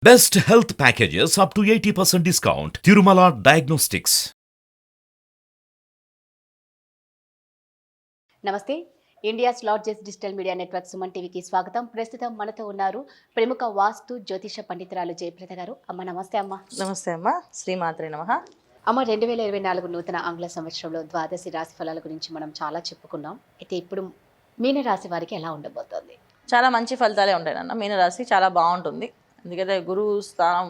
Best health packages up to 80% discount. Tirumala Diagnostics. నమస్తే. India's largest digital media network Suman టీవీకి స్వాగతం. ప్రస్తుతం మనతో ఉన్నారు ప్రముఖ వాస్తు జ్యోతిష పండితురాలు జయప్రద గారు. అమ్మ నమస్తే అమ్మ. నమస్తే అమ్మ. శ్రీమాత్రే నమః. అమ్మ 2024 నూతన ఆంగ్ల సంవత్సరంలో ద్వాదశి రాశి ఫలాల గురించి మనం చాలా చెప్పుకున్నాం. అయితే ఇప్పుడు మీన రాశి వారికి ఎలా ఉండబోతోంది? చాలా మంచి ఫలితాలే ఉంటాయి నాన్న. మీనరాశి చాలా బాగుంటుంది. ఎందుకంటే గురువు స్థానం,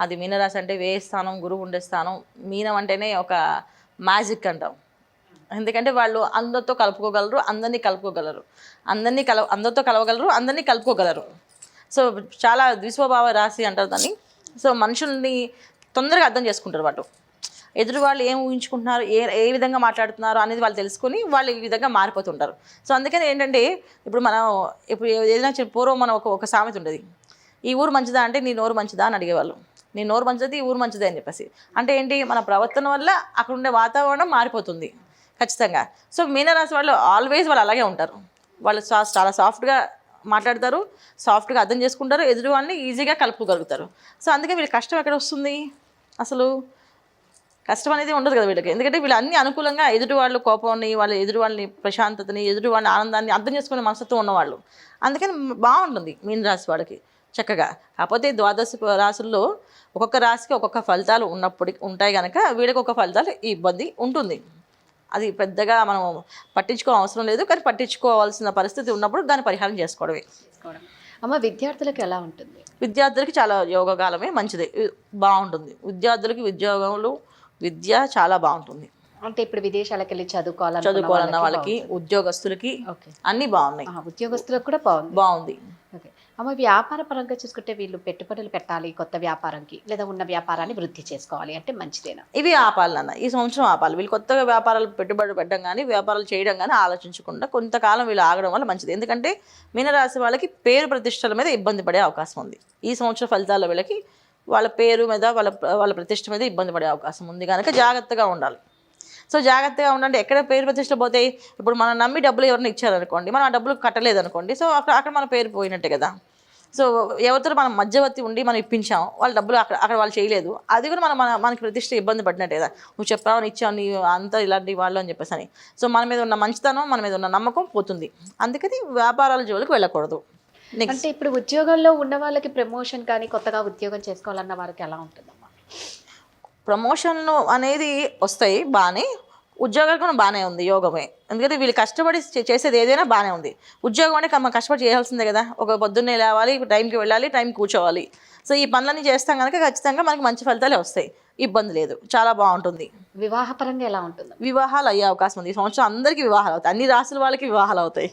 అది మీనరాశి అంటే వ్యయ స్థానం, గురువు ఉండే స్థానం. మీనం అంటేనే ఒక మ్యాజిక్ అంటాం. ఎందుకంటే వాళ్ళు అందరితో కలుపుకోగలరు, అందరినీ కలుపుకోగలరు, అందరితో కలవగలరు, అందరినీ కలుపుకోగలరు. సో చాలా ద్విస్వభావ రాశి అంటారు దాన్ని. సో మనుషుల్ని తొందరగా అర్థం చేసుకుంటారు వాళ్ళు. ఎదురు వాళ్ళు ఏం ఊహించుకుంటున్నారు, ఏ విధంగా మాట్లాడుతున్నారు అనేది వాళ్ళు తెలుసుకొని వాళ్ళు ఈ విధంగా మారిపోతుంటారు. సో అందుకని ఏంటంటే ఇప్పుడు ఏదైనా పూర్వం మన ఒక సామెత ఉండేది, ఈ ఊరు మంచిదా అంటే నీ నోరు మంచిదా అని అడిగేవాళ్ళు. నీ నోరు మంచిది, ఈ ఊరు మంచిదే అని చెప్పేసి. అంటే ఏంటి, మన ప్రవర్తన వల్ల అక్కడ ఉండే వాతావరణం మారిపోతుంది ఖచ్చితంగా. సో మీనరాశి వాళ్ళు ఆల్వేస్ వాళ్ళు అలాగే ఉంటారు. వాళ్ళు చాలా సాఫ్ట్గా మాట్లాడతారు, సాఫ్ట్గా అర్థం చేసుకుంటారు, ఎదురు వాళ్ళని ఈజీగా కలుపుకోగలుగుతారు. సో అందుకే వీళ్ళకి కష్టం ఎక్కడ వస్తుంది? అసలు కష్టం అనేది ఉండదు కదా వీళ్ళకి. ఎందుకంటే వీళ్ళు అన్ని అనుకూలంగా ఎదుటి వాళ్ళు కోపాన్ని, వాళ్ళ ఎదుటి వాళ్ళని ప్రశాంతతని, ఎదుటి వాళ్ళని ఆనందాన్ని అర్థం చేసుకునే మనస్తత్వం ఉన్నవాళ్ళు. అందుకని బాగుంటుంది మీనరాశి వాళ్ళకి చక్కగా. కాకపోతే ద్వాదశ రాశుల్లో ఒక్కొక్క రాశికి ఒక్కొక్క ఫలితాలు ఉంటాయి కనుక వీళ్ళకి ఒక ఫలితాలు ఈ ఇబ్బంది ఉంటుంది. అది పెద్దగా మనం పట్టించుకోవడం అవసరం లేదు, కానీ పట్టించుకోవాల్సిన పరిస్థితి ఉన్నప్పుడు దాన్ని పరిహారం చేసుకోవడమే. అమ్మ విద్యార్థులకు ఎలా ఉంటుంది? విద్యార్థులకి చాలా యోగకాలమే మంచిది, బాగుంటుంది. విద్యార్థులకి ఉద్యోగంలో విద్య చాలా బాగుంటుంది. అంటే ఇప్పుడు విదేశాలకు వెళ్ళి చదువుకోవాలన్న వాళ్ళకి, ఉద్యోగస్తులకి అన్నీ బాగున్నాయి. ఉద్యోగస్తులకు కూడా బాగుంది. ఓకే అమ్మ, వ్యాపార పరంగా చూసుకుంటే వీళ్ళు పెట్టుబడులు పెట్టాలి కొత్త వ్యాపారంకి, లేదా ఉన్న వ్యాపారాన్ని వృద్ధి చేసుకోవాలి అంటే మంచిదేనా? ఇవి ఆపాలన్న, ఈ సంవత్సరం ఆపాలి. వీళ్ళు కొత్తగా వ్యాపారాలు పెట్టుబడి పెట్టడం కానీ, వ్యాపారాలు చేయడం కానీ ఆలోచించకుండా కొంతకాలం వీళ్ళు ఆగడం వల్ల మంచిది. ఎందుకంటే మీనరాశి వాళ్ళకి పేరు ప్రతిష్టల మీద ఇబ్బంది పడే అవకాశం ఉంది. ఈ సంవత్సరం ఫలితాల్లో వీళ్ళకి వాళ్ళ పేరు మీద, వాళ్ళ ప్రతిష్ట మీద ఇబ్బంది పడే అవకాశం ఉంది కనుక జాగ్రత్తగా ఉండాలి. సో జాగ్రత్తగా ఉండండి. ఎక్కడ పేరు ప్రతిష్ట పోతాయి? ఇప్పుడు మనం నమ్మి డబ్బులు ఎవరైనా ఇచ్చారనుకోండి, మనం ఆ డబ్బులు కట్టలేదనుకోండి, సో అక్కడ మన పేరు పోయినట్టే కదా. సో ఎవరితో మనం మధ్యవర్తి ఉండి మనం ఇప్పించాం, వాళ్ళ డబ్బులు అక్కడ వాళ్ళు చేయలేదు, అది కూడా మనకి ప్రతిష్ట ఇబ్బంది పడినట్టే కదా. నువ్వు చెప్పావు, ఇచ్చావు, నీ అంతా ఇలాంటి వాళ్ళు అని చెప్పేసి అని. సో మన మీద ఉన్న మంచితనం, మన మీద ఉన్న నమ్మకం పోతుంది. అందుకని వ్యాపారాల జోలికి వెళ్ళకూడదు. అంటే ఇప్పుడు ఉద్యోగంలో ఉన్న వాళ్ళకి ప్రమోషన్ కానీ, కొత్తగా ఉద్యోగం చేసుకోవాలన్న వారికి ఎలా ఉంటుందమ్మా? ప్రమోషన్లు అనేది వస్తాయి బాగానే, ఉద్యోగాలు కూడా బాగానే ఉంది, యోగమే. ఎందుకంటే వీళ్ళు కష్టపడి చేసేది ఏదైనా బాగానే ఉంది. ఉద్యోగం అంటే మనం కష్టపడి చేయాల్సిందే కదా. ఒక పొద్దున్నే లేవాలి, టైంకి వెళ్ళాలి, టైంకి కూర్చోవాలి. సో ఈ పనులన్నీ చేస్తాం కనుక ఖచ్చితంగా మనకి మంచి ఫలితాలే వస్తాయి, ఇబ్బంది లేదు, చాలా బాగుంటుంది. వివాహపరంగా ఎలా ఉంటుంది? వివాహాలు అయ్యే అవకాశం ఉంది ఈ సంవత్సరం. అందరికీ వివాహాలు అవుతాయి, అన్ని రాశుల వాళ్ళకి వివాహాలు అవుతాయి.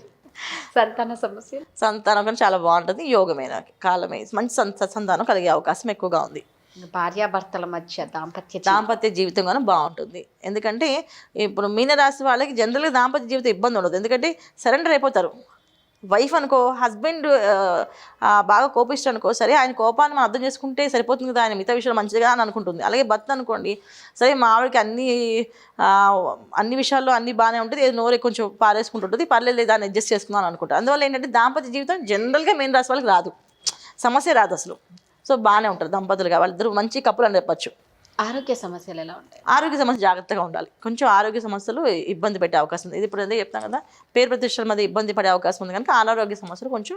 సంతానం కానీ చాలా బాగుంటుంది, యోగమైన కాలమే, మంచి సంతానం కలిగే అవకాశం ఎక్కువగా ఉంది. భార్యాభర్తల మధ్య దాంపత్య జీవితం కానీ బాగుంటుంది. ఎందుకంటే ఇప్పుడు మీనరాశి వాళ్ళకి జనరల్గా దాంపత్య జీవితం ఇబ్బంది ఉండదు. ఎందుకంటే సరెండర్ అయిపోతారు. వైఫ్ అనుకో, హస్బెండ్ బాగా కోపిస్తాడు అనుకో, సరే ఆయన కోపాన్ని మనం అర్థం చేసుకుంటే సరిపోతుంది కదా, ఆయన మిగతా విషయాలు మంచిదిగా అని అనుకుంటుంది. అలాగే భర్త అనుకోండి, సరే మా ఆవిడకి అన్ని విషయాల్లో అన్నీ బాగానే ఉంటుంది, ఏదో నోరు కొంచెం పారేసుకుంటుంటుంది, పర్లేదు దాన్ని అడ్జస్ట్ చేసుకుందాం అనుకుంటారు. అందువల్ల ఏంటంటే దాంపత్య జీవితం జనరల్గా మీనరాశి వాళ్ళకి రాదు, సమస్య రాదు అసలు. సో బాగానే ఉంటారు దంపతులుగా, వాళ్ళిద్దరు మంచి కప్పులు అని చెప్పచ్చు. ఆరోగ్య సమస్యలు ఎలా ఉంటాయి? ఆరోగ్య సమస్య జాగ్రత్తగా ఉండాలి. కొంచెం ఆరోగ్య సమస్యలు ఇబ్బంది పెట్టే అవకాశం ఉంది. ఇది ఇప్పుడు అదే చెప్తాం కదా, పేరు ప్రతిష్టల మీద ఇబ్బంది పడే అవకాశం ఉంది కనుక అనారోగ్య సమస్యలు కొంచెం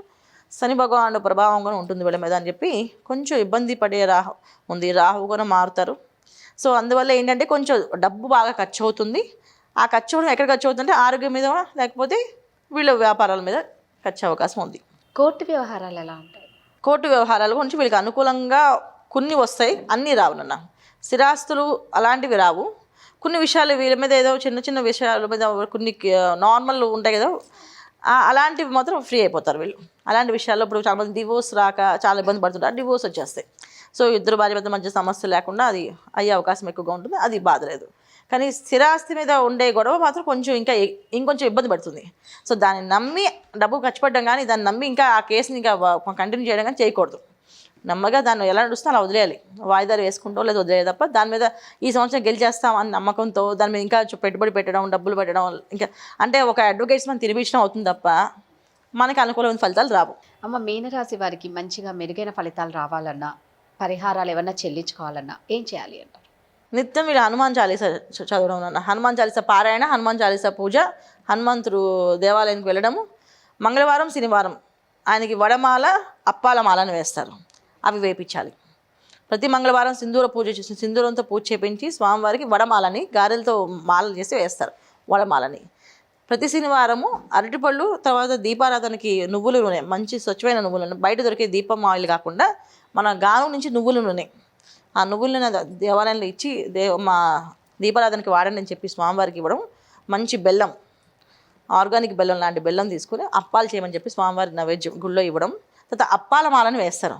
శని భగవానుడు ప్రభావంగా ఉంటుంది వీళ్ళ మీద అని చెప్పి కొంచెం ఇబ్బంది పడే రాహు కూడా మారుతారు. సో అందువల్ల ఏంటంటే కొంచెం డబ్బు బాగా ఖర్చు అవుతుంది. ఆ ఖర్చు అవడం ఎక్కడ ఖర్చు అవుతుందంటే ఆరోగ్యం మీద, లేకపోతే వీళ్ళ వ్యాపారాల మీద ఖర్చు అవకాశం ఉంది. కోర్టు వ్యవహారాలు ఎలా ఉంటాయి? కోర్టు వ్యవహారాల గురించి వీళ్ళకి అనుకూలంగా కొన్ని వస్తాయి, అన్నీ రావు నాన్న. స్థిరాస్తులు అలాంటివి రావు. కొన్ని విషయాలు వీళ్ళ మీద, ఏదో చిన్న చిన్న విషయాల మీద కొన్ని నార్మల్ ఉంటాయి కదా, అలాంటివి మాత్రం ఫ్రీ అయిపోతారు వీళ్ళు. అలాంటి విషయాల్లో ఇప్పుడు చాలామంది డివోర్స్ రాక చాలా ఇబ్బంది పడుతుంటారు, డివోర్స్ వచ్చేస్తాయి. సో ఇద్దరు భార్య భర్త మధ్య సమస్య లేకుండా అది అయ్యే అవకాశం ఎక్కువగా ఉంటుంది, అది బాధ లేదు. కానీ స్థిరాస్తి మీద ఉండే గొడవ మాత్రం కొంచెం ఇంకొంచెం ఇబ్బంది పడుతుంది. సో దాన్ని నమ్మి డబ్బు ఖర్చు పెట్టడం కానీ, దాన్ని నమ్మి ఇంకా ఆ కేసుని ఇంకా కంటిన్యూ చేయడం కానీ చేయకూడదు. నమ్మగా దాన్ని ఎలా నడుస్తే అలా వదిలేయాలి, వాయిదాలు వేసుకుంటూ లేదా వదిలేయాలి తప్ప దాని మీద ఈ సంవత్సరం గెలిచేస్తామని నమ్మకంతో దాని మీద ఇంకా పెట్టుబడి పెట్టడం, డబ్బులు పెట్టడం, ఇంకా అంటే ఒక అడ్వకేట్స్ మనం తినిపించడం అవుతుంది తప్ప మనకి అనుకూలమైన ఫలితాలు రావు. అమ్మ, మీనరాశి వారికి మంచిగా మెరుగైన ఫలితాలు రావాలన్నా పరిహారాలు ఏమన్నా చెల్లించుకోవాలన్నా ఏం చేయాలి అంటారు? నిత్యం వీళ్ళు హనుమాన్ చాలీస చదవడం అన్న, హనుమాన్ చాలీస పారాయణ, హనుమాన్ చాలీస పూజ, హనుమంతుడు దేవాలయానికి వెళ్ళడము. మంగళవారం శనివారం ఆయనకి వడమాల అప్పాల మాలను వేస్తారు, అవి వేపించాలి. ప్రతి మంగళవారం సింధూర పూజ చేసి సింధూరంతో పూజ చేపించి స్వామివారికి వడమాలని గారెలతో మాలలు చేసి వేస్తారు వడమాలని. ప్రతి శనివారము అరటిపళ్ళు, తర్వాత దీపారాధనకి నువ్వుల నూనె, మంచి స్వచ్ఛమైన నువ్వుల నూనె, బయట దొరికే దీపం ఆయిల్ కాకుండా మన గానం నుంచి నువ్వుల నూనె, ఆ నువ్వుల నూనె దేవాలయంలో ఇచ్చి మా దీపారాధనకి వాడండి అని చెప్పి స్వామివారికి ఇవ్వడం. మంచి బెల్లం, ఆర్గానిక్ బెల్లం లాంటి బెల్లం తీసుకుని అప్పాలు చేయమని చెప్పి స్వామివారి నైవేద్యం గుళ్ళో ఇవ్వడం. తర్వాత అప్పాల మాలని వేస్తారు,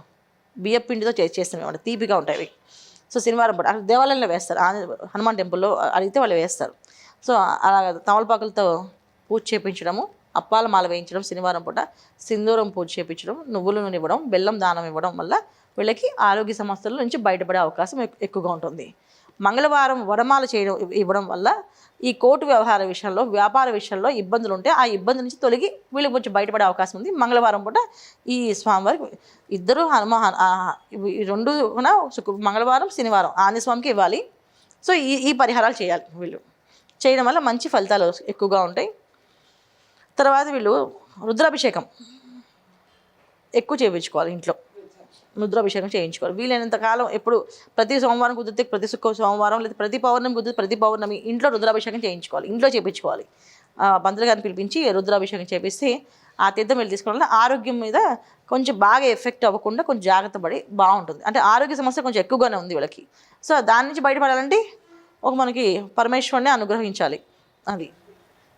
బియ్య పిండితో చేస్తాం ఏమంటే తీపిగా ఉంటాయి అవి. సో శనివారం పూట అక్కడ దేవాలయంలో వేస్తారు, హనుమాన్ టెంపుల్లో అడిగితే వాళ్ళు వేస్తారు. సో అలా తమలపాకులతో పూజ చేయించడము, అప్పాల మాల వేయించడం, శనివారం పూట సింధూరం పూజ చేయించడం, నువ్వుల నూనె ఇవ్వడం, బెల్లం దానం ఇవ్వడం వల్ల వీళ్ళకి ఆరోగ్య సమస్యల నుంచి బయటపడే అవకాశం ఎక్కువగా ఉంటుంది. మంగళవారం వడమాల చేయడం ఇవ్వడం వల్ల ఈ కోర్టు వ్యవహార విషయంలో, వ్యాపార విషయంలో ఇబ్బందులు ఉంటే ఆ ఇబ్బంది నుంచి తొలగి వీళ్ళకి కొంచెం బయటపడే అవకాశం ఉంది. మంగళవారం పూట ఈ స్వామివారికి ఇద్దరు ఈ రెండు కూడా మంగళవారం శనివారం ఆంజనేయ స్వామికి ఇవ్వాలి. సో ఈ పరిహారాలు చేయాలి వీళ్ళు. చేయడం వల్ల మంచి ఫలితాలు ఎక్కువగా ఉంటాయి. తర్వాత వీళ్ళు రుద్రాభిషేకం ఎక్కువ చేయించుకోవాలి, ఇంట్లో రుద్రాభిషేకం చేయించుకోవాలి. వీలైనంత కాలం ఎప్పుడు ప్రతి సోమవారం కుదిరితే ప్రతి సోమవారం, లేదా ప్రతి పౌర్ణమి కుదిరితే ప్రతి పౌర్ణమి ఇంట్లో రుద్రాభిషేకం చేయించుకోవాలి, ఇంట్లో చేయించుకోవాలి. పంతులు గారిని పిలిపించి రుద్రాభిషేకం చేపిస్తే ఆ తీర్థం వెళ్ళి తీసుకోవడం వల్ల ఆరోగ్యం మీద కొంచెం బాగా ఎఫెక్ట్ అవ్వకుండా కొంచెం జాగ్రత్త పడి బాగుంటుంది. అంటే ఆరోగ్య సమస్య కొంచెం ఎక్కువగానే ఉంది వీళ్ళకి. సో దాని నుంచి బయటపడాలంటే మనకి పరమేశ్వరుని అనుగ్రహించాలి. అది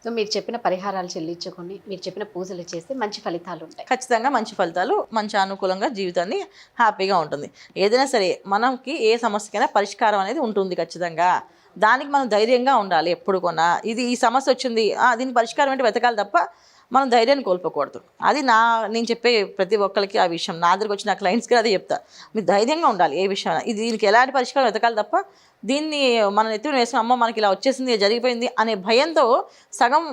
సో మీరు చెప్పిన పరిహారాలు చెల్లించుకొని మీరు చెప్పిన పూజలు చేస్తే మంచి ఫలితాలు ఉంటాయి. ఖచ్చితంగా మంచి ఫలితాలు, మంచి అనుకూలంగా జీవితాన్ని హ్యాపీగా ఉంటుంది. ఏదైనా సరే మనకి ఏ సమస్యకైనా పరిష్కారం అనేది ఉంటుంది ఖచ్చితంగా. దానికి మనం ధైర్యంగా ఉండాలి ఎప్పుడు కొన్నా. ఈ సమస్య వచ్చింది, దీని పరిష్కారం అంటే వెతకాలి తప్ప మనం ధైర్యాన్ని కోల్పోకూడదు. అది నేను చెప్పే ప్రతి ఒక్కరికి ఆ విషయం. నా దగ్గరికి వచ్చిన క్లయింట్స్కి అదే చెప్తా, మీరు ధైర్యంగా ఉండాలి ఏ విషయం. దీనికి ఎలాంటి పరిష్కారం వెతకాలి తప్ప దీన్ని మనం ఎత్తుకుని వేసుకుని అమ్మ మనకి ఇలా వచ్చేసింది, జరిగిపోయింది అనే భయంతో సగం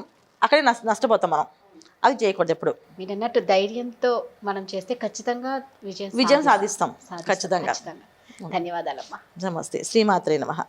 అక్కడే నష్టపోతాం మనం. అది చేయకూడదు ఎప్పుడు. మీరు అన్నట్టు ధైర్యంతో మనం చేస్తే ఖచ్చితంగా విజయం సాధిస్తాం ఖచ్చితంగా. ధన్యవాదాలమ్మా. నమస్తే. శ్రీమాత్రే నమః.